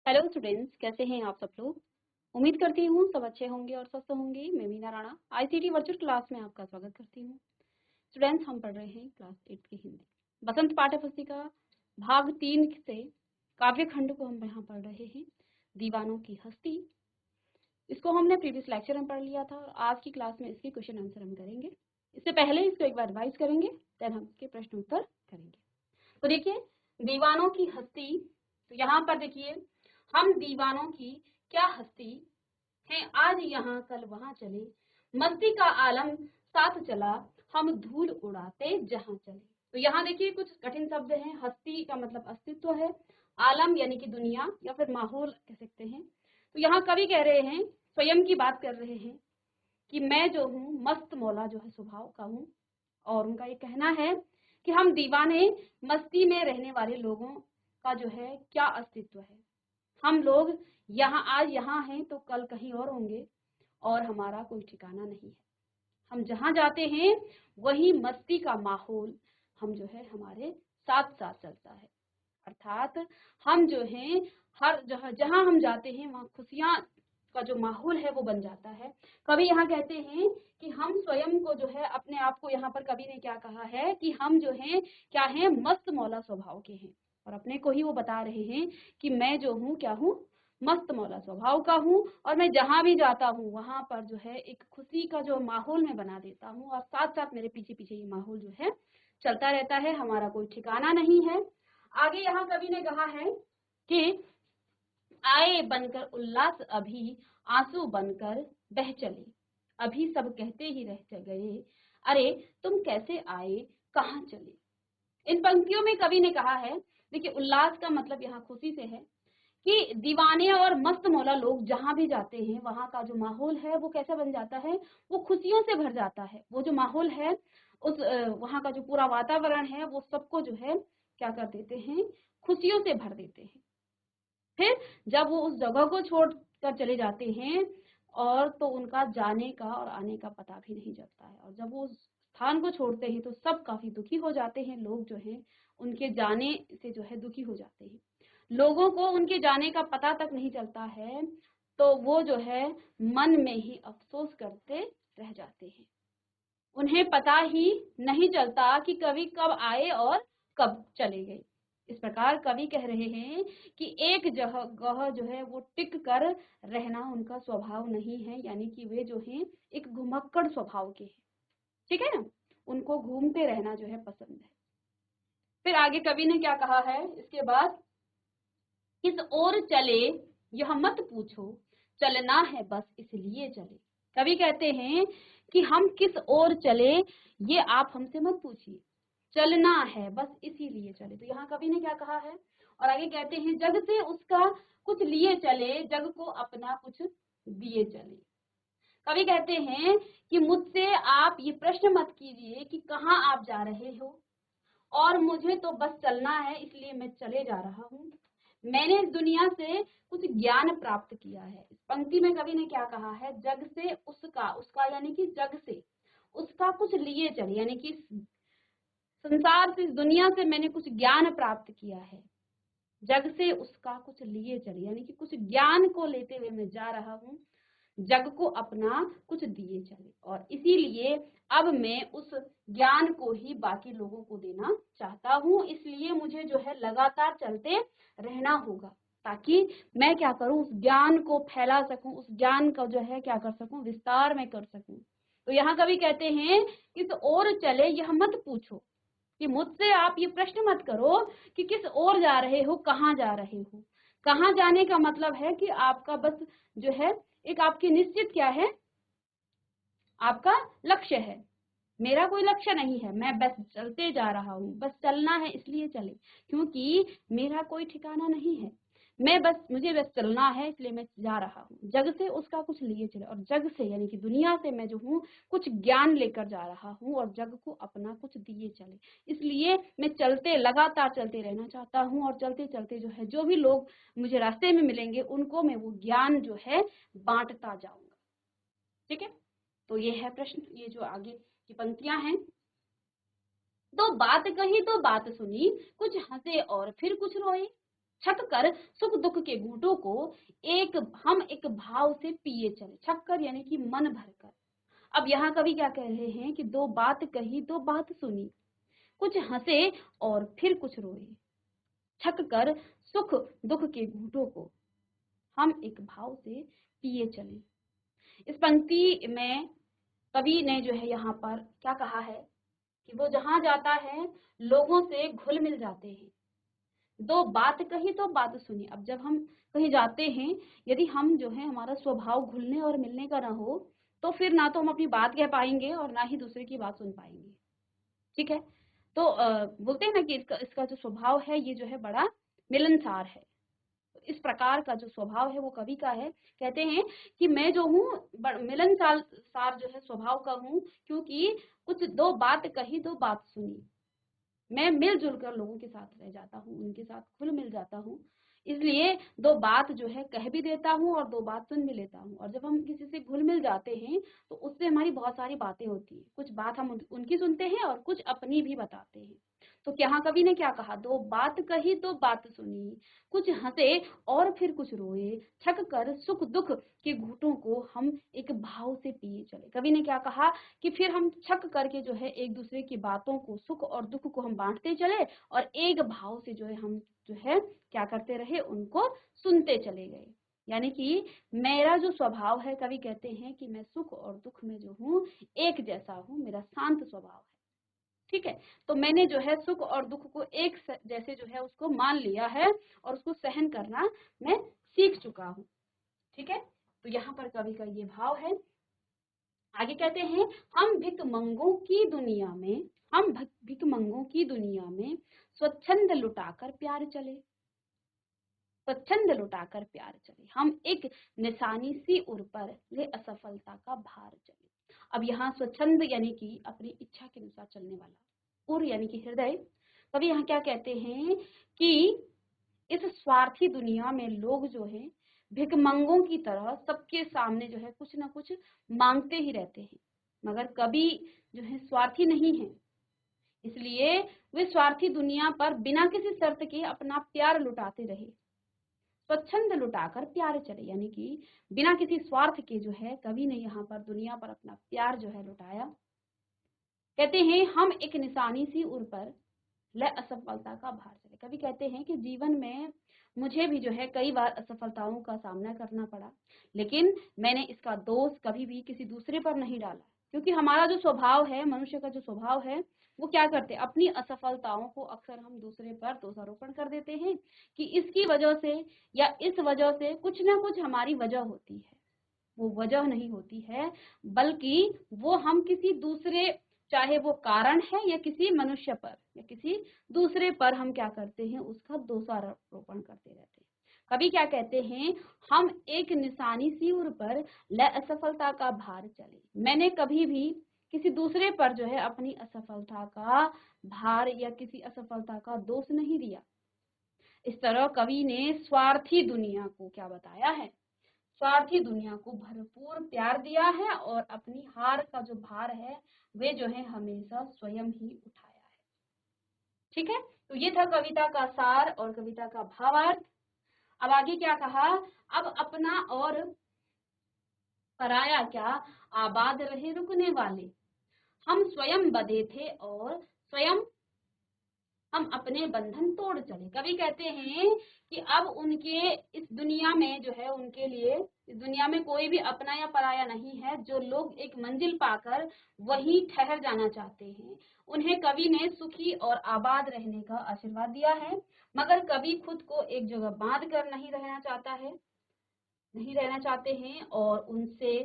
Hello students, कैसे हैं आप सब लोग। उम्मीद करती हूँ सब अच्छे होंगे और स्वस्थ होंगे। मैं Meena Rana ICT virtual class में आपका स्वागत करती हूँ। स्टूडेंट्स, हम पढ़ रहे हैं क्लास 8 की हिंदी बसंत पाठ्य पुस्तिका भाग 3 से काव्य खंड को हम यहाँ पढ़ रहे हैं। दीवानों की हस्ती। इसको हमने प्रीवियस लेक्चर में पढ़ लिया था और आज की क्लास में इसके क्वेश्चन आंसर हम करेंगे। इससे पहले इसको एक बार रिवाइज करेंगे, देन हम इसके प्रश्न उत्तर करेंगे। तो देखिए, दीवानों की हस्ती। तो यहाँ पर देखिए, हम दीवानों की क्या हस्ती हैं, आज यहाँ कल वहां चले, मस्ती का आलम साथ चला, हम धूल उड़ाते जहां चले। तो यहाँ देखिए कुछ कठिन शब्द हैं। हस्ती का मतलब अस्तित्व है, आलम यानी कि दुनिया या फिर माहौल कह सकते हैं। तो यहाँ कवि कह रहे हैं, स्वयं की बात कर रहे हैं कि मैं जो हूँ मस्त मौला जो है स्वभाव का हूँ। और उनका ये कहना है कि हम दीवाने मस्ती में रहने वाले लोगों का जो है क्या अस्तित्व है। हम लोग यहाँ आज यहाँ हैं तो कल कहीं और होंगे और हमारा कोई ठिकाना नहीं है। हम जहाँ जाते हैं वही मस्ती का माहौल हम जो है हमारे साथ साथ चलता है। अर्थात हम जो हैं हर जहाँ जहाँ हम जाते हैं वहाँ खुशियाँ का जो माहौल है वो बन जाता है। कवि यहाँ कहते हैं कि हम स्वयं को जो है अपने आप को, यहाँ पर कवि ने क्या कहा है कि हम जो हैं क्या हैं, मस्त मौला स्वभाव के हैं। और अपने को ही वो बता रहे हैं कि मैं जो हूँ क्या हूँ, मस्त मौला स्वभाव का हूँ और मैं जहाँ भी जाता हूँ वहां पर जो है एक खुशी का जो माहौल मैं बना देता हूँ और साथ साथ मेरे पीछे पीछे ये माहौल जो है चलता रहता है। हमारा कोई ठिकाना नहीं है। आगे यहाँ कवि ने कहा है कि आए बनकर उल्लास अभी, आंसू बनकर बह चले, अभी सब कहते ही रह गए, अरे तुम कैसे आए, कहाँ चले। इन पंक्तियों में कवि ने कहा है, देखिए उल्लास का मतलब यहाँ खुशी से है कि दीवाने और मस्त मौला लोग जहां भी जाते हैं वहां का जो माहौल है वो कैसा बन जाता है, वो खुशियों से भर जाता है। वो जो माहौल है उस वहां का जो पूरा वातावरण है वो सबको जो है क्या कर देते हैं, खुशियों से भर देते हैं। फिर जब वो उस जगह को छोड़ कर चले जाते हैं और तो उनका जाने का और आने का पता भी नहीं चलता है। और जब वो उस स्थान को छोड़ते हैं तो सब काफी दुखी हो जाते हैं। लोग जो हैं उनके जाने से जो है दुखी हो जाते हैं। लोगों को उनके जाने का पता तक नहीं चलता है तो वो जो है मन में ही अफसोस करते रह जाते हैं। उन्हें पता ही नहीं चलता कि कवि कब आए और कब चले गए। इस प्रकार कवि कह रहे हैं कि एक जगह जो है वो टिक कर रहना उनका स्वभाव नहीं है, यानी कि वे जो हैं एक घुमक्कड़ स्वभाव के हैं। ठीक है ना, उनको घूमते रहना जो है पसंद है। फिर आगे कवि ने क्या कहा है इसके बाद, किस ओर चले यह मत पूछो, चलना है बस इसलिए चले। कवि कहते हैं कि हम किस ओर चले ये आप हमसे मत पूछिए, चलना है बस इसीलिए चले। तो यहाँ कवि ने क्या कहा है, और आगे कहते हैं जग से उसका कुछ लिए चले, जग को अपना कुछ दिए चले। कवि कहते हैं कि मुझसे आप ये प्रश्न मत कीजिए कि कहाँ आप जा रहे हो, और मुझे तो बस चलना है इसलिए मैं चले जा रहा हूँ। मैंने इस दुनिया से कुछ ज्ञान प्राप्त किया है। इस पंक्ति में कवि ने क्या कहा है, जग से उसका, उसका यानी कि जग से उसका कुछ लिए चले, यानी कि संसार से, इस दुनिया से मैंने कुछ ज्ञान प्राप्त किया है। जग से उसका कुछ लिए चले यानी कि कुछ ज्ञान को लेते हुए मैं जा रहा हूँ, जग को अपना कुछ दिए चले, और इसीलिए अब मैं उस ज्ञान को ही बाकी लोगों को देना चाहता हूँ। इसलिए मुझे जो है लगातार चलते रहना होगा ताकि मैं क्या करूँ, उस ज्ञान को फैला सकूं, उस ज्ञान का जो है क्या कर सकूं, विस्तार में कर सकूं। तो यहाँ कवि कहते हैं किस ओर चले यह मत पूछो, कि मुझसे आप ये प्रश्न मत करो कि किस ओर जा रहे हो, कहाँ जा रहे हो। कहाँ जाने का मतलब है कि आपका बस जो है एक आपकी निश्चित क्या है, आपका लक्ष्य है। मेरा कोई लक्ष्य नहीं है, मैं बस चलते जा रहा हूँ, बस चलना है इसलिए चले, क्योंकि मेरा कोई ठिकाना नहीं है। मैं बस, मुझे बस चलना है इसलिए मैं जा रहा हूँ। जग से उसका कुछ लिए चले, और जग से यानी कि दुनिया से मैं जो हूँ कुछ ज्ञान लेकर जा रहा हूँ और जग को अपना कुछ दिए चले। इसलिए मैं चलते, लगातार चलते रहना चाहता हूँ, और चलते चलते जो है जो भी लोग मुझे रास्ते में मिलेंगे उनको मैं वो ज्ञान जो है बांटता जाऊंगा। ठीक है, तो ये है प्रश्न, ये जो आगे की पंक्तियां हैं। तो बात कही तो बात सुनी, कुछ हंसे और फिर कुछ रोए। छक कर सुख दुख के घूंटों को हम एक भाव से पिए चले। छक कर यानी कि मन भर कर। अब यहाँ कवि क्या कह रहे हैं कि दो बात कही दो बात सुनी, कुछ हंसे और फिर कुछ रोए, छक कर सुख दुख के घूंटों को हम एक भाव से पिए चले। इस पंक्ति में कवि ने जो है यहाँ पर क्या कहा है कि वो जहां जाता है लोगों से घुल मिल जाते हैं। दो बात कही तो बात सुनी। अब जब हम कहीं जाते हैं, यदि हम जो है हमारा स्वभाव घुलने और मिलने का ना हो, तो फिर ना तो हम अपनी बात कह पाएंगे और ना ही दूसरे की बात सुन पाएंगे। ठीक है। तो बोलते हैं ना कि इसका इसका जो स्वभाव है ये जो है बड़ा मिलनसार है। इस प्रकार का जो स्वभाव है वो कवि का है। कहते हैं कि मैं जो हूँ मिलनसार सार जो है स्वभाव का हूँ, क्योंकि कुछ दो बात कही दो बात सुनी। मैं मिलजुल कर लोगों के साथ रह जाता हूँ, उनके साथ घुल मिल जाता हूँ, इसलिए दो बात जो है कह भी देता हूँ और दो बात सुन भी लेता हूँ। और जब हम किसी से घुल मिल जाते हैं तो उससे हमारी बहुत सारी बातें होती हैं। कुछ बात हम उनकी सुनते हैं और कुछ अपनी भी बताते हैं। तो यहाँ कवि ने क्या कहा, दो बात कही दो बात सुनी, कुछ हंसे और फिर कुछ रोए, छक कर सुख दुख के घूंटों को हम एक भाव से पिए चले। कवि ने क्या कहा कि फिर हम छक करके जो है एक दूसरे की बातों को, सुख और दुख को हम बांटते चले और एक भाव से जो है हम जो है क्या करते रहे, उनको सुनते चले गए। यानी कि मेरा जो स्वभाव है, कवि कहते हैं कि मैं सुख और दुख में जो हूँ एक जैसा हूँ, मेरा शांत स्वभाव है। ठीक है। तो मैंने जो है सुख और दुख को एक जैसे जो है उसको मान लिया है और उसको सहन करना मैं सीख चुका हूँ। ठीक है। तो यहाँ पर कवि का ये भाव है। आगे कहते हैं, हम भिकमंगों की दुनिया में हम भिकमंगों की दुनिया में स्वच्छंद लुटाकर प्यार चले। स्वच्छंद लुटाकर प्यार चले, हम एक निशानी सी उर पर ले असफलता का भार चले। अब यहाँ स्वच्छंद यानी कि अपनी इच्छा के अनुसार चलने वाला, उर यानी कि हृदय। कभी यहाँ क्या कहते हैं कि इस स्वार्थी दुनिया में लोग जो है भिकमंगों की तरह सबके सामने जो है कुछ ना कुछ मांगते ही रहते हैं, मगर कभी जो है स्वार्थी नहीं है। इसलिए वे स्वार्थी दुनिया पर बिना किसी शर्त के अपना प्यार लुटाते रहे। स्वच्छंद लुटाकर प्यार चले, यानी कि बिना किसी स्वार्थ के जो है कवि ने यहाँ पर दुनिया पर अपना प्यार जो है लुटाया। कहते हैं, हम एक निशानी सी उर पर ले असफलता का भार चले। कभी कहते हैं कि जीवन में मुझे भी जो है कई बार असफलताओं का सामना करना पड़ा, लेकिन मैंने इसका दोष कभी भी किसी दूसरे पर नहीं डाला, क्योंकि हमारा जो स्वभाव है, मनुष्य का जो स्वभाव है, वो क्या करते हैं, अपनी असफलताओं को अक्सर हम दूसरे पर दोषारोपण कर देते हैं कि इसकी वजह से या इस वजह से कुछ ना कुछ हमारी वजह होती है। वो वजह नहीं होती है, बल्कि वो हम किसी दूसरे, चाहे वो कारण है या किसी मनुष्य पर या किसी दूसरे पर हम क्या करते हैं, उसका दोषारोपण करते रहते हैं। कभी क्या कहते हैं, हम एक निशानी सी उर पर ले असफलता का भार चले। मैंने कभी भी किसी दूसरे पर जो है अपनी असफलता का भार या किसी असफलता का दोष नहीं दिया। इस तरह कवि ने स्वार्थी दुनिया को क्या बताया है, स्वार्थी दुनिया को भरपूर प्यार दिया है और अपनी हार का जो भार है वे जो है हमेशा स्वयं ही उठाया है। ठीक है। तो ये था कविता का सार और कविता का भावार्थ। अब आगे क्या कहा, अब अपना और पराया क्या आबाद रहे रुकने वाले, हम स्वयं बंधे थे और स्वयं हम अपने बंधन तोड़ चले। कवि कहते हैं कि अब उनके इस दुनिया में जो है, उनके लिए इस दुनिया में कोई भी अपना या पराया नहीं है। जो लोग एक मंजिल पाकर वहीं ठहर जाना चाहते हैं, उन्हें कवि ने सुखी और आबाद रहने का आशीर्वाद दिया है। मगर कवि खुद को एक जगह बांध कर नहीं रहना चाहते हैं और उनसे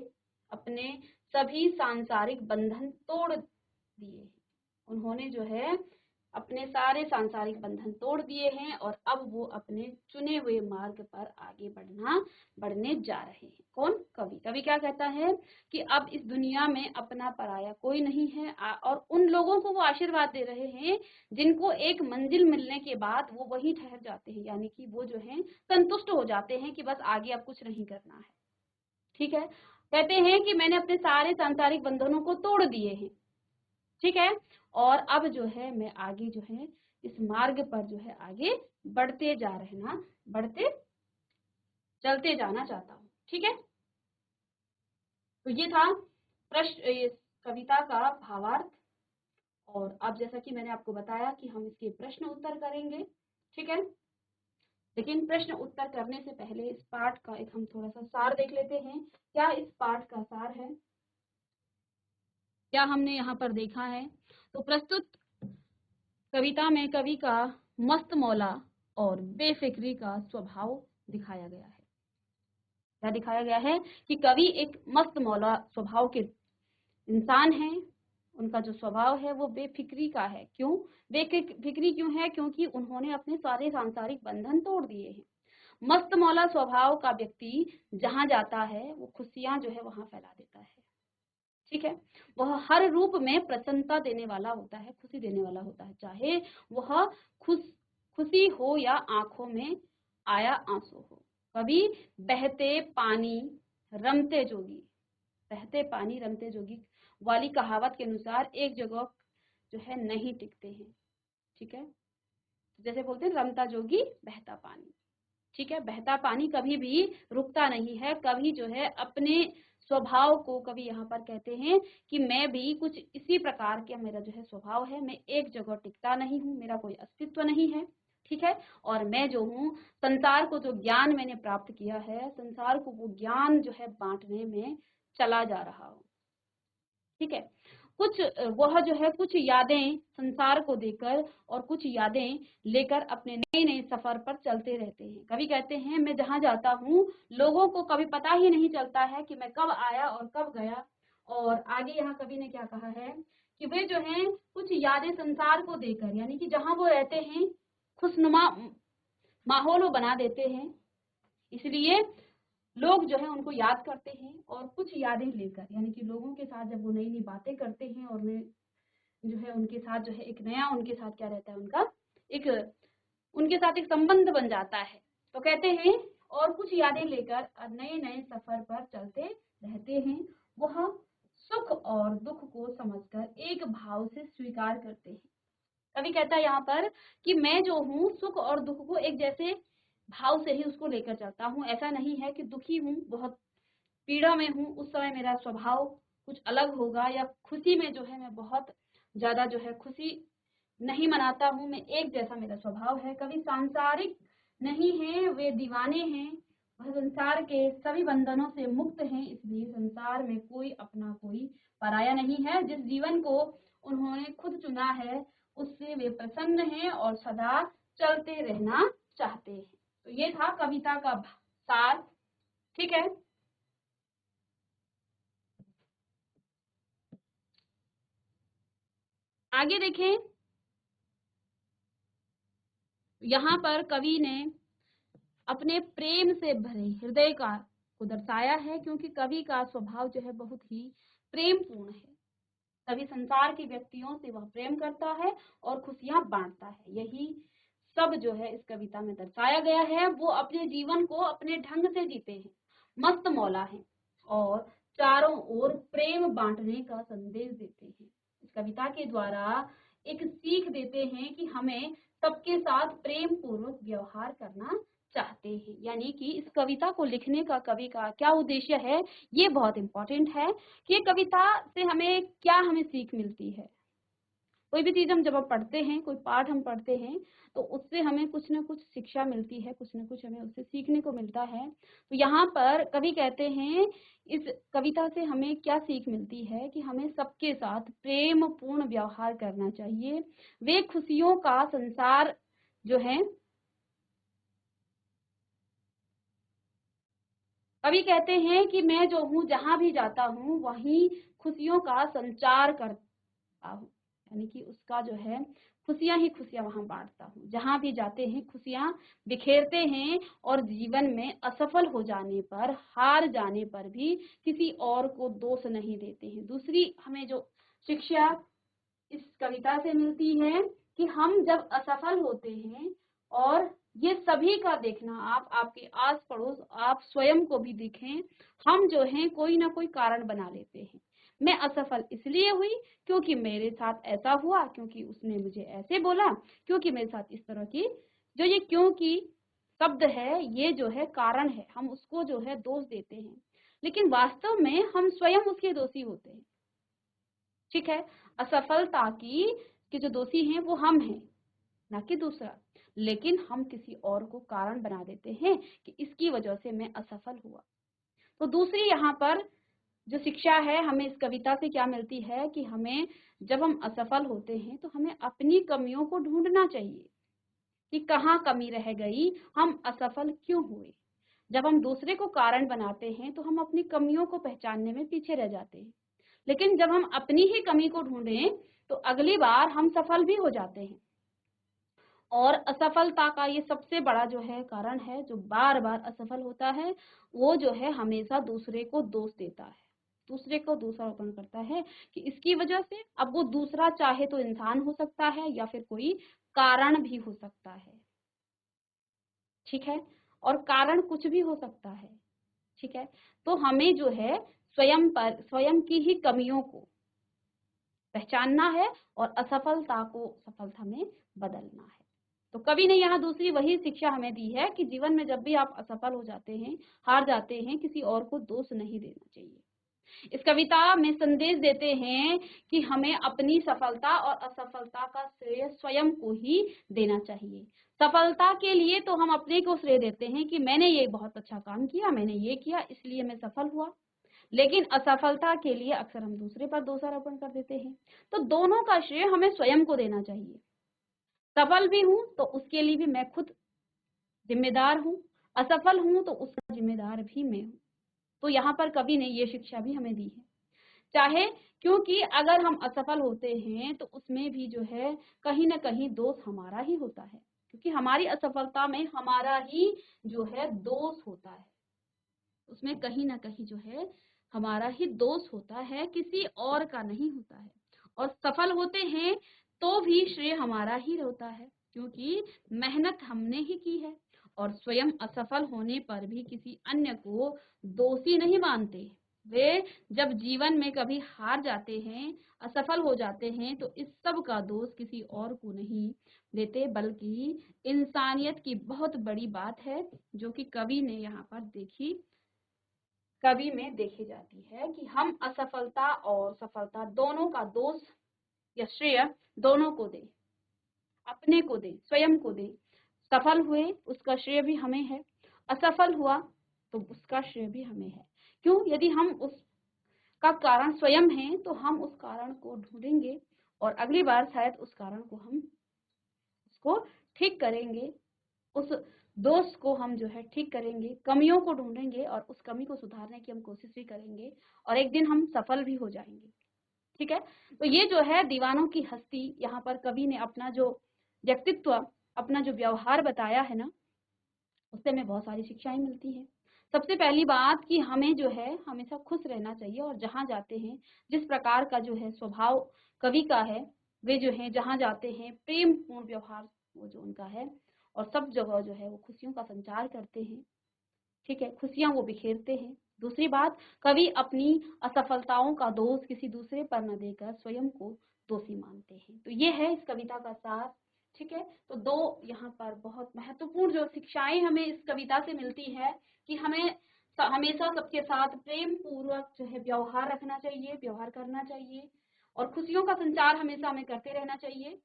अपने सभी सांसारिक बंधन तोड़ दिए। उन्होंने जो है अपने सारे सांसारिक बंधन तोड़ दिए हैं और अब वो अपने चुने हुए मार्ग पर आगे बढ़ने जा रहे हैं। कौन, कवि। कवि क्या कहता है कि अब इस दुनिया में अपना पराया कोई नहीं है और उन लोगों को वो आशीर्वाद दे रहे हैं जिनको एक मंजिल मिलने के बाद वो वहीं ठहर जाते हैं, यानी कि वो जो है संतुष्ट हो जाते हैं कि बस आगे अब कुछ नहीं करना है। ठीक है। कहते हैं कि मैंने अपने सारे सांसारिक बंधनों को तोड़ दिए हैं। ठीक है। और अब जो है मैं आगे जो है इस मार्ग पर जो है आगे बढ़ते चलते जाना चाहता हूँ। ठीक है, तो ये था प्रश्न, इस कविता का भावार्थ। और अब जैसा कि मैंने आपको बताया कि हम इसके प्रश्न उत्तर करेंगे। ठीक है, लेकिन प्रश्न उत्तर करने से पहले इस पाठ का एक हम थोड़ा सा सार देख लेते हैं। क्या इस पाठ का सार है, क्या हमने यहाँ पर देखा है? तो प्रस्तुत कविता में कवि का मस्त मौला और बेफिक्री का स्वभाव दिखाया गया है। क्या दिखाया गया है? कि कवि एक मस्त मौला स्वभाव के इंसान हैं। उनका जो स्वभाव है वो बेफिक्री का है। क्यों बेफिक्री क्यों है? क्योंकि उन्होंने अपने सारे सांसारिक बंधन तोड़ दिए हैं। मस्त मौला स्वभाव का व्यक्ति जहां जाता है वो खुशियां जो है वहां फैला देता है। ठीक है, वह हर रूप में प्रसन्नता देने वाला होता है, खुशी देने वाला होता है, चाहे वह खुशी हो या आंखों में आया आंसू हो। कभी बहते पानी रमते जोगी, बहते पानी रमते जोगी वाली कहावत के अनुसार एक जगह जो है नहीं टिकते हैं। ठीक है, जैसे बोलते हैं रमता जोगी बहता पानी। ठीक है, बहता पानी कभी भी रुकता नहीं है, कभी जो है अपने स्वभाव को कभी यहाँ पर कहते हैं कि मैं भी कुछ इसी प्रकार का मेरा जो है स्वभाव है, मैं एक जगह टिकता नहीं हूँ, मेरा कोई अस्तित्व नहीं है। ठीक है, और मैं जो हूँ संसार को जो ज्ञान मैंने प्राप्त किया है, संसार को वो ज्ञान जो है बांटने में चला जा रहा हूँ। ठीक है, कुछ वह जो है कुछ यादें संसार को देकर और कुछ यादें लेकर अपने नए नए सफर पर चलते रहते हैं। कवि कहते हैं मैं जहां जाता हूँ लोगों को कभी पता ही नहीं चलता है कि मैं कब आया और कब गया। और आगे यहाँ कवि ने क्या कहा है कि वे जो है कुछ यादें संसार को देकर, यानी कि जहां वो रहते हैं खुशनुमा माहौल वो बना देते हैं, इसलिए लोग जो है उनको याद करते हैं। और कुछ यादें लेकर, यानी कि लोगों के साथ जब वो नई नई बातें करते हैं और वे जो है उनके साथ जो है एक नया उनके साथ क्या रहता है, उनके साथ एक संबंध बन जाता है। तो कहते हैं और कुछ यादें लेकर नए नए सफर पर चलते रहते हैं, वह सुख और दुख को समझकर एक भाव से स्वीकार करते हैं। कवि कहता है यहाँ पर कि मैं जो हूँ सुख और दुख को एक जैसे भाव से ही उसको लेकर चलता हूँ। ऐसा नहीं है कि दुखी हूँ, बहुत पीड़ा में हूँ, उस समय मेरा स्वभाव कुछ अलग होगा, या खुशी में जो है मैं बहुत ज्यादा जो है खुशी नहीं मनाता हूँ, मैं एक जैसा मेरा स्वभाव है। कभी सांसारिक नहीं है, वे दीवाने हैं, वह संसार के सभी बंधनों से मुक्त हैं, इसलिए संसार में कोई अपना कोई पराया नहीं है। जिस जीवन को उन्होंने खुद चुना है उससे वे प्रसन्न हैं और सदा चलते रहना चाहते हैं। तो ये था कविता का सार। ठीक है, आगे देखें, यहाँ पर कवि ने अपने प्रेम से भरे हृदय का को दर्शाया है, क्योंकि कवि का स्वभाव जो है बहुत ही प्रेम पूर्ण है। कवि संसार के व्यक्तियों से वह प्रेम करता है और खुशियां बांटता है। यही सब जो है इस कविता में दर्शाया गया है। वो अपने जीवन को अपने ढंग से जीते हैं, मस्त मौला है और चारों ओर प्रेम बांटने का संदेश देते हैं। इस कविता के द्वारा एक सीख देते हैं कि हमें सबके साथ प्रेम पूर्वक व्यवहार करना चाहते हैं। यानी कि इस कविता को लिखने का कवि का क्या उद्देश्य है, ये बहुत इंपॉर्टेंट है कि ये कविता से हमें सीख मिलती है। कोई भी चीज हम जब हम पढ़ते हैं, कोई पाठ हम पढ़ते हैं, तो उससे हमें कुछ ना कुछ शिक्षा मिलती है, कुछ ना कुछ हमें उससे सीखने को मिलता है। तो यहाँ पर कवि कहते हैं इस कविता से हमें क्या सीख मिलती है कि हमें सबके साथ प्रेम पूर्ण व्यवहार करना चाहिए। वे खुशियों का संसार जो है, कवि कहते हैं कि मैं जो हूँ जहां भी जाता हूँ वहीं खुशियों का संचार करता हूँ, यानी कि उसका जो है खुशियां ही खुशियां वहां बांटता हूँ। जहां भी जाते हैं खुशियां बिखेरते हैं और जीवन में असफल हो जाने पर, हार जाने पर भी किसी और को दोष नहीं देते हैं। दूसरी हमें जो शिक्षा इस कविता से मिलती है कि हम जब असफल होते हैं, और ये सभी का देखना, आप आपके आस पड़ोस आप स्वयं को भी देखें, हम जो हैं कोई ना कोई कारण बना लेते हैं। मैं असफल इसलिए हुई क्योंकि मेरे साथ ऐसा हुआ, क्योंकि उसने मुझे ऐसे बोला, क्योंकि मेरे साथ इस तरह की जो ये क्योंकि शब्द है, ये जो है कारण है, हम उसको जो है दोष देते हैं, लेकिन वास्तव में हम स्वयं उसके दोषी होते हैं। ठीक है, असफलता की के जो दोषी हैं वो हम हैं, ना कि दूसरा। लेकिन हम किसी और को कारण बना देते हैं कि इसकी वजह से मैं असफल हुआ। तो दूसरी यहाँ पर जो शिक्षा है हमें इस कविता से क्या मिलती है कि हमें जब हम असफल होते हैं तो हमें अपनी कमियों को ढूंढना चाहिए कि कहाँ कमी रह गई, हम असफल क्यों हुए। जब हम दूसरे को कारण बनाते हैं तो हम अपनी कमियों को पहचानने में पीछे रह जाते हैं, लेकिन जब हम अपनी ही कमी को ढूंढें तो अगली बार हम सफल भी हो जाते हैं। और असफलता का ये सबसे बड़ा जो है कारण है, जो बार बार असफल होता है, वो जो है हमेशा दूसरे को दोष देता है, दूसरे को दोषारोपण करता है कि इसकी वजह से। अब वो दूसरा चाहे तो इंसान हो सकता है या फिर कोई कारण भी हो सकता है। ठीक है, और कारण कुछ भी हो सकता है। ठीक है, तो हमें जो है स्वयं की ही कमियों को पहचानना है और असफलता को सफलता में बदलना है। तो कवि ने यहाँ दूसरी वही शिक्षा हमें दी है कि जीवन में जब भी आप असफल हो जाते हैं, हार जाते हैं, किसी और को दोष नहीं देना चाहिए। इस कविता में संदेश देते हैं कि हमें अपनी सफलता और असफलता का श्रेय स्वयं को ही देना चाहिए। सफलता के लिए तो हम अपने को श्रेय देते हैं कि मैंने ये बहुत अच्छा काम किया, मैंने ये किया इसलिए मैं सफल हुआ, लेकिन असफलता के लिए अक्सर हम दूसरे पर दोषारोपण कर देते हैं। तो दोनों का श्रेय हमें स्वयं को देना चाहिए। सफल भी हूं तो उसके लिए भी मैं खुद जिम्मेदार हूं, असफल हूं तो उसका जिम्मेदार भी मैं हूं। तो यहाँ पर कवि ने ये शिक्षा भी हमें दी है, चाहे क्योंकि अगर हम असफल होते हैं तो उसमें भी जो है कहीं ना कहीं दोष हमारा ही होता है, क्योंकि हमारी असफलता में हमारा ही जो है दोष होता है, उसमें कहीं ना कहीं जो है हमारा ही दोष होता है, किसी और का नहीं होता है। और सफल होते हैं तो भी श्रेय हमारा ही होता है, क्योंकि मेहनत हमने ही की है। और स्वयं असफल होने पर भी किसी अन्य को दोषी नहीं मानते। वे जब जीवन में कभी हार जाते हैं, असफल हो जाते हैं, तो इस सब का दोष किसी और को नहीं देते, बल्कि इंसानियत की बहुत बड़ी बात है जो कि कवि ने यहाँ पर कवि में देखी जाती है कि हम असफलता और सफलता दोनों का दोष या श्रेय दोनों को दें, अपने को दें, स्वयं को दें। सफल हुए उसका श्रेय भी हमें है, असफल हुआ तो उसका श्रेय भी हमें है। क्यों? यदि हम उसका कारण स्वयं है तो हम उस कारण को ढूंढेंगे और अगली बार शायद उस कारण को हम उसको ठीक करेंगे, उस दोष को हम जो है ठीक करेंगे, कमियों को ढूंढेंगे और उस कमी को सुधारने की हम कोशिश भी करेंगे और एक दिन हम सफल भी हो जाएंगे। ठीक है, तो ये जो है दीवानों की हस्ती, यहाँ पर कवि ने अपना जो व्यक्तित्व, अपना जो व्यवहार बताया है ना, उससे हमें बहुत सारी शिक्षाएं मिलती हैं। सबसे पहली बात कि हमें जो है हमेशा खुश रहना चाहिए और जहाँ जाते हैं, जिस प्रकार का जो है स्वभाव कवि का है, वे जो है जहाँ जाते हैं प्रेम पूर्ण व्यवहार वो जो उनका है, और सब जगह जो है वो खुशियों का संचार करते हैं। ठीक है, खुशियां वो बिखेरते हैं। दूसरी बात, कवि अपनी असफलताओं का दोष किसी दूसरे पर न देकर स्वयं को दोषी मानते हैं। तो ये है इस कविता का सार। ठीक है, तो दो यहाँ पर बहुत महत्वपूर्ण जो शिक्षाएं हमें इस कविता से मिलती है कि हमें हमेशा सबके साथ प्रेम पूर्वक जो है व्यवहार रखना चाहिए, व्यवहार करना चाहिए और खुशियों का संचार हमेशा हमें करते रहना चाहिए।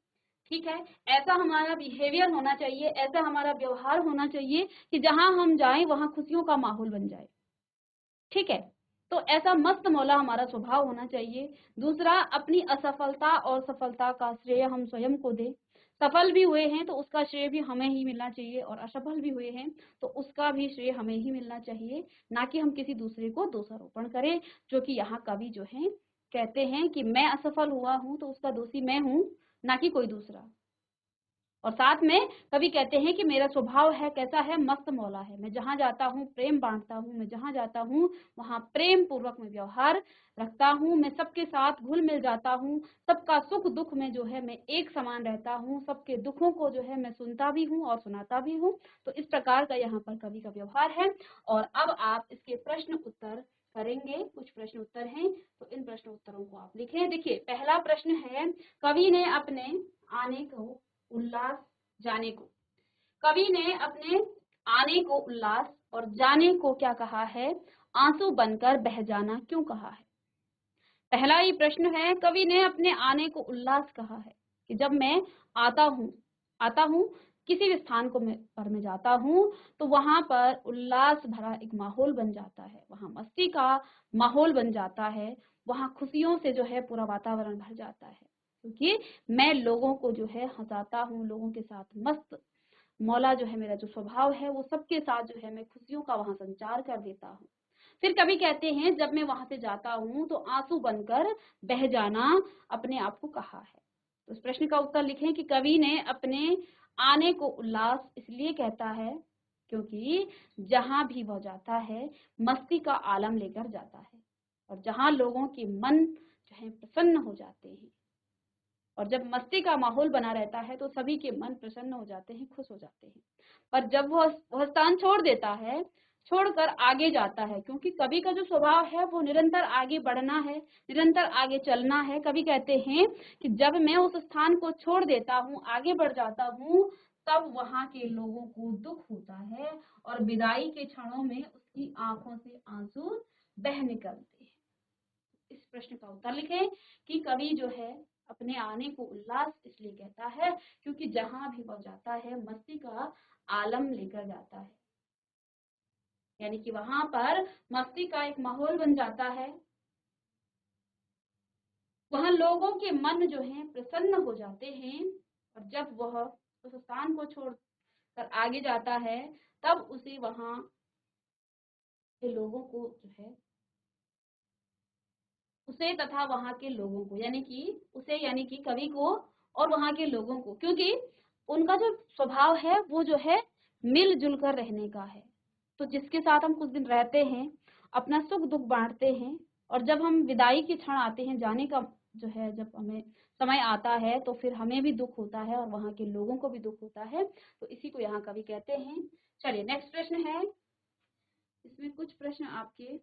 ठीक है, ऐसा हमारा बिहेवियर होना चाहिए, ऐसा हमारा व्यवहार होना चाहिए कि जहां हम जाएं वहां खुशियों का माहौल बन जाए। ठीक है, तो ऐसा मस्त मौला हमारा स्वभाव होना चाहिए। दूसरा, अपनी असफलता और सफलता का श्रेय हम स्वयं को दें। सफल भी हुए हैं तो उसका श्रेय भी हमें ही मिलना चाहिए और असफल भी हुए हैं तो उसका भी श्रेय हमें ही मिलना चाहिए, ना कि हम किसी दूसरे को दोषारोपण करें। जो कि यहाँ कवि जो है कहते हैं कि मैं असफल हुआ हूं तो उसका दोषी मैं हूं, ना कि कोई दूसरा। और साथ में कवि कहते हैं कि मेरा स्वभाव है कैसा है, मस्त मौला है। मैं जहां जाता हूँ प्रेम बांटता हूँ, मैं जहां जाता हूँ वहां प्रेम पूर्वक में व्यवहार रखता हूँ, मैं सबके साथ घुल मिल जाता हूँ, सबका सुख दुख में जो है मैं एक समान रहता हूँ, सबके दुखों को जो है मैं सुनता भी हूँ और सुनाता भी हूँ। तो इस प्रकार का यहाँ पर कवि का व्यवहार है। और अब आप इसके प्रश्न उत्तर करेंगे, कुछ प्रश्न उत्तर हैं, तो इन प्रश्न उत्तरों को आप लिखें। देखिए पहला प्रश्न है, कवि ने अपने आने को उल्लास जाने को, कवि ने अपने आने को उल्लास और जाने को क्या कहा है, आंसू बनकर बह जाना क्यों कहा है। पहला ही प्रश्न है, कवि ने अपने आने को उल्लास कहा है कि जब मैं आता हूँ किसी भी स्थान को पर मैं जाता हूँ तो वहां पर उल्लास भरा एक माहौल बन जाता है, वहां मस्ती का माहौल बन जाता है, वहां खुशियों से जो है पूरा वातावरण भर जाता है, क्योंकि मैं लोगों को जो है हंसाता हूँ, लोगों के साथ मस्त मौला जो है, मेरा जो स्वभाव है वो सबके साथ जो है मैं खुशियों का वहां संचार कर देता हूँ। फिर कभी कहते हैं, जब मैं वहां से जाता हूँ तो आंसू बनकर बह जाना अपने आप को कहा है। तो इस प्रश्न का उत्तर लिखें कि कवि ने अपने आने को उल्लास इसलिए कहता है क्योंकि जहां भी वह जाता है मस्ती का आलम लेकर जाता है, और जहां लोगों के मन जो है प्रसन्न हो जाते हैं, और जब मस्ती का माहौल बना रहता है तो सभी के मन प्रसन्न हो जाते हैं, खुश हो जाते हैं। पर जब वह स्थान छोड़ देता है, छोड़कर आगे जाता है, क्योंकि कवि का जो स्वभाव है वो निरंतर आगे बढ़ना है, निरंतर आगे चलना है। कवि कहते हैं कि जब मैं उस स्थान को छोड़ देता हूँ, आगे बढ़ जाता हूँ, तब वहां के लोगों को दुख होता है और विदाई के क्षणों में उसकी आंखों से आंसू बह निकलते हैं। इस प्रश्न का उत्तर लिखें कि कवि जो है अपने आने को उल्लास इसलिए कहता है क्योंकि जहां भी वह जाता है मस्ती का आलम लेकर जाता है, यानी कि वहां पर मस्ती का एक माहौल बन जाता है, वहां लोगों के मन जो है प्रसन्न हो जाते हैं, और जब वह उस स्थान को छोड़कर आगे जाता है तब उसे वहां के लोगों को जो है उसे तथा वहां के लोगों को, यानी कि कवि को और वहां के लोगों को, क्योंकि उनका जो स्वभाव है वो जो है मिलजुल कर रहने का है। तो जिसके साथ हम कुछ दिन रहते हैं, अपना सुख दुख बांटते हैं, और जब हम विदाई के क्षण आते हैं, जाने का जो है जब हमें समय आता है तो फिर हमें भी दुख होता है और वहां के लोगों को भी दुख होता है। तो इसी को यहाँ कवि कहते हैं। चलिए नेक्स्ट प्रश्न है, इसमें कुछ प्रश्न आपके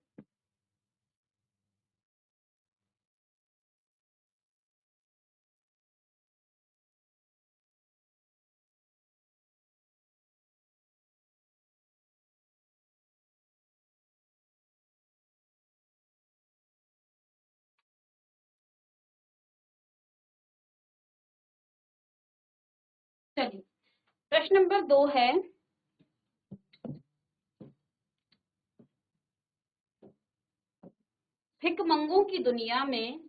चलिए प्रश्न नंबर 2 है, भिकमंगों की दुनिया में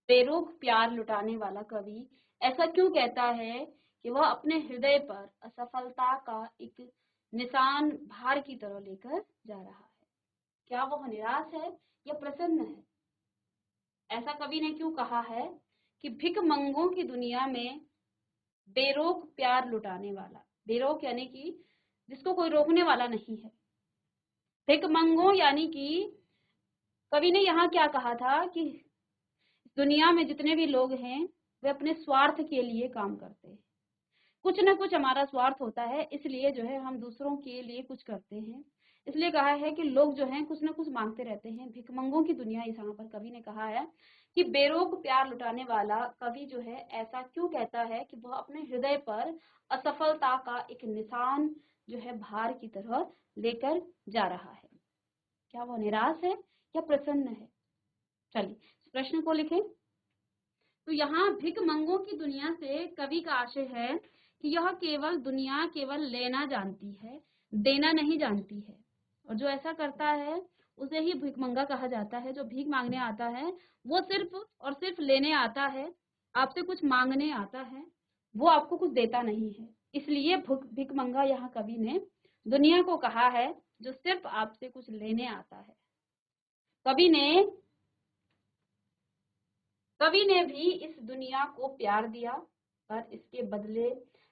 बेरोक प्यार लुटाने वाला कवि ऐसा क्यों कहता है कि वह अपने हृदय पर असफलता का एक निशान भार की तरह लेकर जा रहा है। क्या वह निराश है या प्रसन्न है। ऐसा कवि ने क्यों कहा है कि भिकमंगों की दुनिया में बेरोक प्यार लुटाने वाला, बेरोक यानी कि जिसको कोई रोकने वाला नहीं है, भिकमंगों यानी कि कवि ने यहाँ क्या कहा था कि दुनिया में जितने भी लोग हैं वे अपने स्वार्थ के लिए काम करते हैं, कुछ ना कुछ हमारा स्वार्थ होता है, इसलिए जो है हम दूसरों के लिए कुछ करते हैं। इसलिए कहा है कि लोग जो हैं कुछ ना कुछ मांगते रहते हैं, भिकमंगों की दुनिया। इस यहाँ पर कवि ने कहा है कि बेरोक प्यार लुटाने वाला कवि जो है ऐसा क्यों कहता है कि वह अपने हृदय पर असफलता का एक निशान जो है भार की तरह लेकर जा रहा है। क्या वह निराश है या प्रसन्न है। चलिए प्रश्न को लिखें। तो यहाँ भिकमंगों की दुनिया से कवि का आशय है कि यह दुनिया केवल लेना जानती है, देना नहीं जानती है, और जो ऐसा करता है उसे ही भिकमंगा कहा जाता है। जो भीख मांगने आता है वो सिर्फ और सिर्फ लेने आता है, आपसे कुछ मांगने आता है, वो आपको कुछ देता नहीं है। इसलिए भिकमंगा यहाँ कवि ने दुनिया को कहा है जो सिर्फ आपसे कुछ लेने आता है। कवि ने भी इस दुनिया को प्यार दिया, पर इसके बदले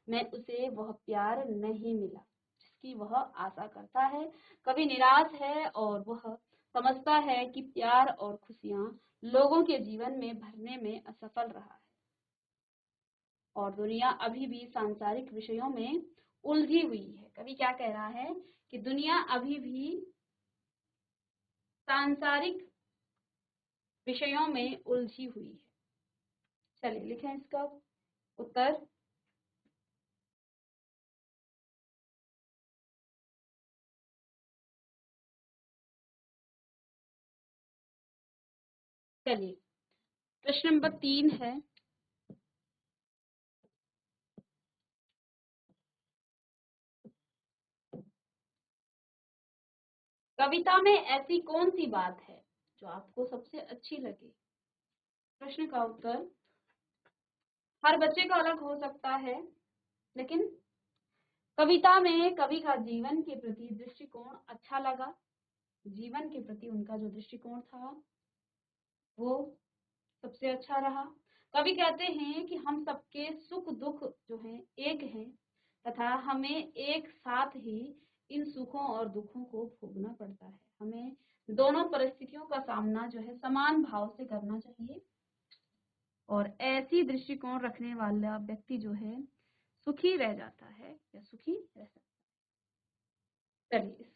में उसे वह प्यार नहीं मिला जिसकी वह आशा करता है। कवि निराश है और वह समझता है कि प्यार और खुशियां लोगों के जीवन में भरने में असफल रहा है, और दुनिया अभी भी सांसारिक विषयों में उलझी हुई है। कवि क्या कह रहा है कि दुनिया अभी भी सांसारिक विषयों में उलझी हुई है। चलिए लिखें इसका उत्तर। चलिए प्रश्न नंबर 3 है, कविता में ऐसी कौन सी बात है जो आपको सबसे अच्छी लगे? प्रश्न का उत्तर हर बच्चे का अलग हो सकता है, लेकिन कविता में कवि का जीवन के प्रति दृष्टिकोण अच्छा लगा। जीवन के प्रति उनका जो दृष्टिकोण था वो सबसे अच्छा रहा। कवि कहते हैं कि हम सबके सुख दुख जो हैं एक हैं तथा हमें एक साथ ही इन सुखों और दुखों को भोगना पड़ता है। हमें दोनों परिस्थितियों का सामना जो है समान भाव से करना चाहिए और ऐसी दृष्टिकोण रखने वाला व्यक्ति जो है सुखी रह जाता है या सुखी रह सकता है। चलिए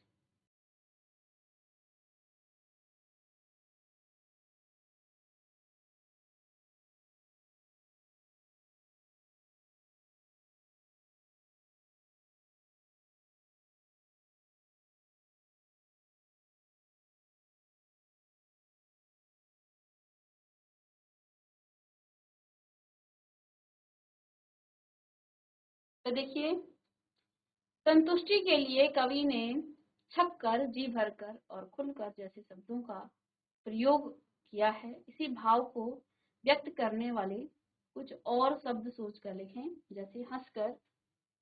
तो देखिए, संतुष्टि के लिए कवि ने छप कर, जी भरकर और खुलकर जैसे शब्दों का प्रयोग किया है। इसी भाव को व्यक्त करने वाले कुछ और शब्द सोचकर लिखें, जैसे हंसकर,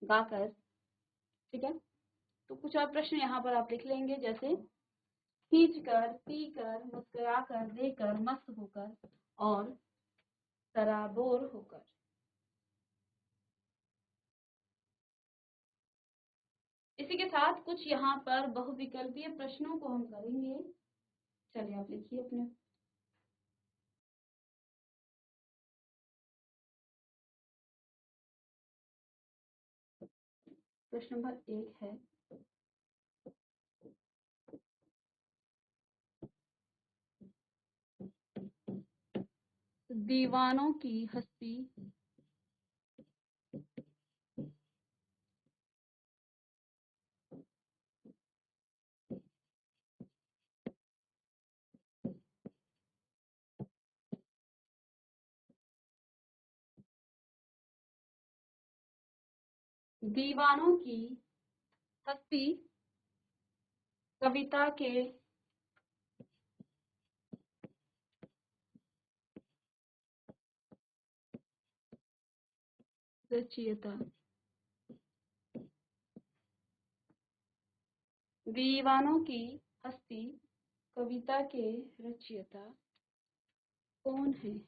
गाकर। ठीक है, तो कुछ और प्रश्न यहाँ पर आप लिख लेंगे, जैसे खींच कर, पी कर, मुस्कुरा कर, देकर, मस्त होकर और सराबोर होकर। इसी के साथ कुछ यहाँ पर बहुविकल्पीय प्रश्नों को हम करेंगे। चलिए आप लिखिए अपने। प्रश्न नंबर 1 है, दीवानों की हस्ती दीवानों की हस्ती कविता के रचयिता। दीवानों की हस्ती कविता के रचयिता कौन है?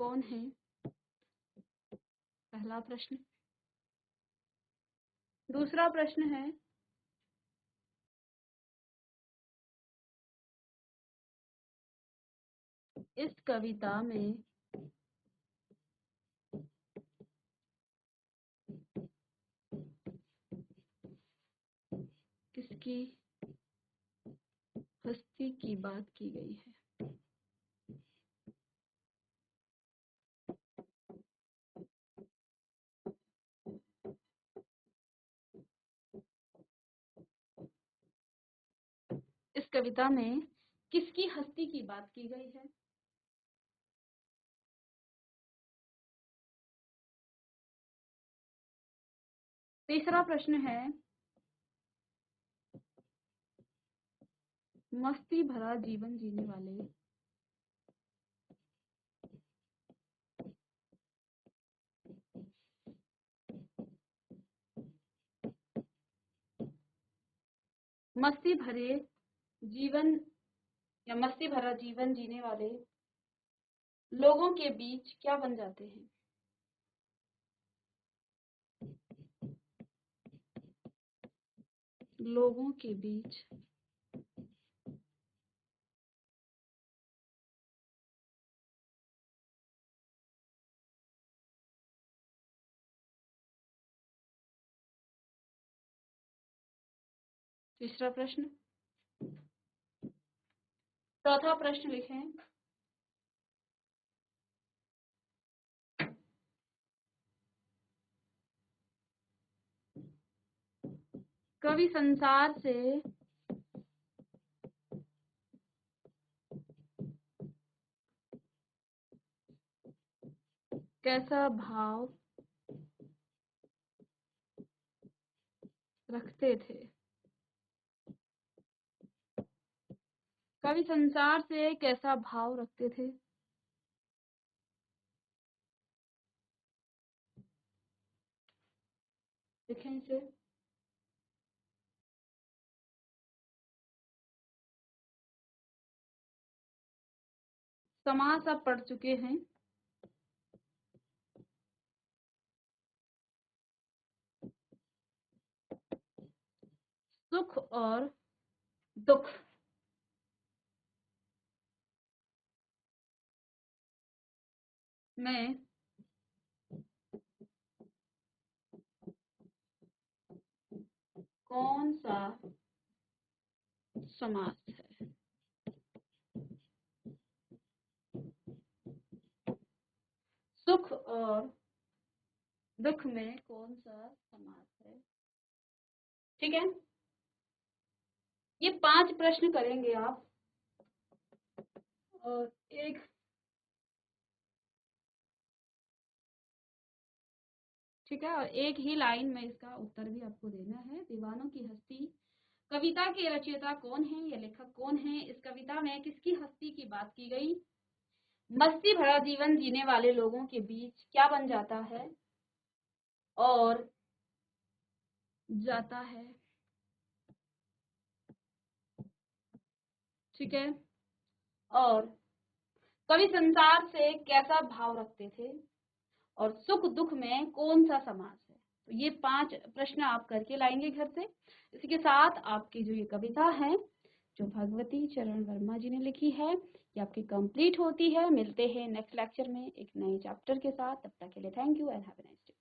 कौन है? पहला प्रश्न। दूसरा प्रश्न है, इस कविता में किसकी हस्ती की बात की गई है? इस कविता में किसकी हस्ती की बात की गई है? तीसरा प्रश्न है, मस्ती भरा जीवन जीने वाले मस्ती भरे जीवन या मस्ती भरा जीवन जीने वाले लोगों के बीच क्या बन जाते हैं? लोगों के बीच तीसरा प्रश्न। चौथा प्रश्न लिखें। कवि संसार से कैसा भाव रखते थे? कवि संसार से कैसा भाव रखते थे? लिखें इसे। समास आप पढ़ चुके हैं। सुख और दुख में कौन सा समास है? सुख और दुख में कौन सा समास है? ठीक है, ये 5 प्रश्न करेंगे आप और एक ठीक है, और एक ही लाइन में इसका उत्तर भी आपको देना है। दीवानों की हस्ती कविता के रचयिता कौन है या लेखक कौन है? इस कविता में किसकी हस्ती की बात की गई? मस्ती भरा जीवन जीने वाले लोगों के बीच क्या बन जाता है और जाता है? ठीक है, और कवि संसार से कैसा भाव रखते थे और सुख दुख में कौन सा समास है? तो ये 5 प्रश्न आप करके लाएंगे घर से। इसी के साथ आपकी जो ये कविता है जो भगवती चरण वर्मा जी ने लिखी है ये आपकी कंप्लीट होती है। मिलते हैं नेक्स्ट लेक्चर में एक नए चैप्टर के साथ। तब तक के लिए thank you and have a nice day.